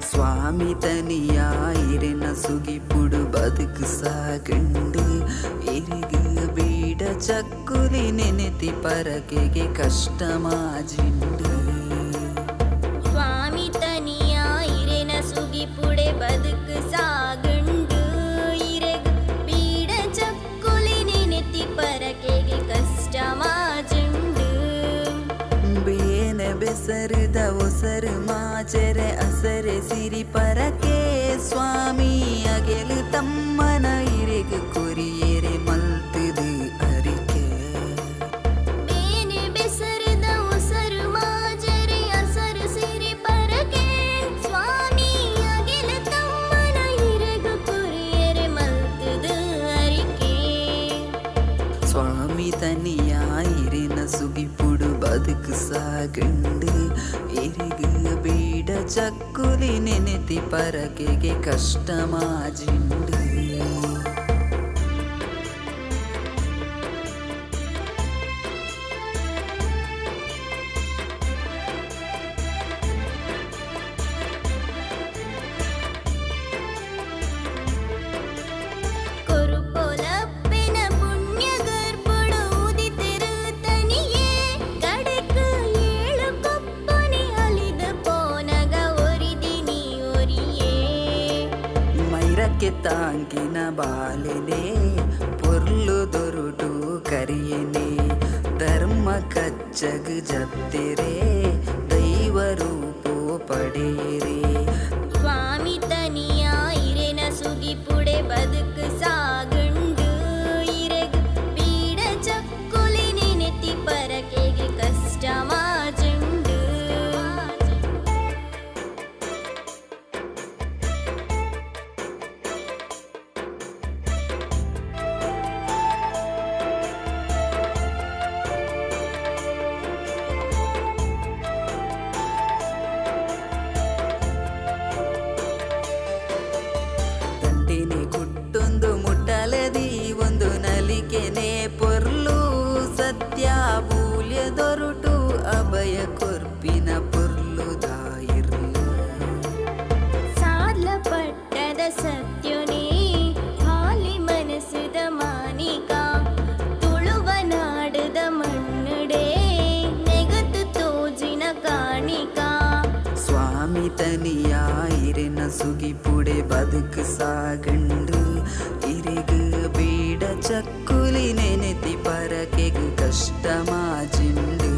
స్వామి తనియాయిరెన సుగిపుడు బతుకు సాగండు ఎరుగు బీడ చక్కులి నెనెతి పరకెಗೆ కష్టమాజిండు ಸ್ವಾಮಿ ತನಿಯಾಯಿರೆನ ಸುಗಿಪುಡೆ ಬದುಕು ಸಾಗುಂಡು ಇರೆಗ್ ಬೀಡ ಚಕ್ಕುಲಿ ನೆನೆತಿ ಪರಕೆಗೆ ಕಷ್ಟಮಾಜುಂಡು ಬೇನೆ ಬೆಸರಿದ ಒಸರು ಮಾಚರೆ ಅಸರೆ ಸಿರಿ ಪರಕೆ ಸ್ವಾಮಿ ಅಗೆಲು ತಮ್ಮನ ಇರೆಗ್ ಕೊರಿಯರೆ ಮಲ್ತದು ಅರಿಕೆ ಬೇನೆ ಬೆಸರಿದ ಒಸರು ಮಾಜರೆ ಅಸರು ಸಿರಿ ಪರಕೆ ಸ್ವಾಮಿ ಅಗೆಲ ತಮ್ಮನ ಇರೆಗ್ ಕೊರಿಯರೆ ಮಲ್ತದು ಅರಿಕೆ స్వామి తనియాయిరెన సుగిపుడు బతుకు సాగండు ఎరుగు బీడ చక్కులి నెనెతి పరకెಗೆ కష్టమాజిండు ಕೊರುಪೊಲಪ್ಪೆನ ಪುಣ್ಯ ಗರ್ಭುಡು ಉದಿತೆರು ತನಿಯೇ ಕಡೆಕು ಏಳು ಕೊಪ್ಪನಿ ಅಲಿದ ಪೋನಗ ಒರಿದಿನಿ ಒರಿಯೇ మైరಕ್ಕೆ ತಾಂಕಿನ ಬಾಲೆನೆ ಪೊರ್ಲು ದೊರುಟು ಕರಿಯನೆ ಧರ್ಮ ಕಚ್ಚಗ್ ಜಪ್ತಿರೆ ದೈವ ರೂಪೋ ಪಡೆಯಿರೆ ಸ್ವಾಮಿ ತನಿಯಾಯಿರೆನ ಸುಗಿಪುಡೆ ಬದುಕು ಸಾಗುಂಡು ಇರೆಗ್ ಬೀಡ ಚಕ್ಕುಲಿ ನೆನೆತಿ ಪರಕೆಗೆ ಕಷ್ಟಮಾಜುಂಡು ದಂಡಿನಿ ಕುಟ್ಟೊಂದು ಮುಟ್ಟಲದಿ ಒಂದು ನಲಿಕೆನೆ ಪೊರ್ಲು ಸತ್ಯ ಮೂಲ್ಯ ದೊರುಟು ಅಭಯ ಕೊರ್ಪಿನ ಪೊರ್ಲು ದಾಯಿರ್ಲು ಸಾರ್ಲ ಪಟ್ಟದ ಸತ್ಯನೇ ಹಾಲಿ ಮನಸ್ಸದ ಮಾನಿಕ ತುಳುವ ನಾಡದ ಮಣ್ಣುಡೆ ನೆಗತು ತೋಜಿನ ಕಾಣಿಕ ಸ್ವಾಮಿ ತನಿಯಾಯಿರೆನ ಸುಗಿಪುಡೆ ಬದುಕು ಸಾಗಂಡು ಇರೆಗು ಬೀಡ ಚಕ್ಕುಲಿ ನೆನೆತಿ ಪರಕೆಗೆ ಕಷ್ಟಮಾಜಿಂಡು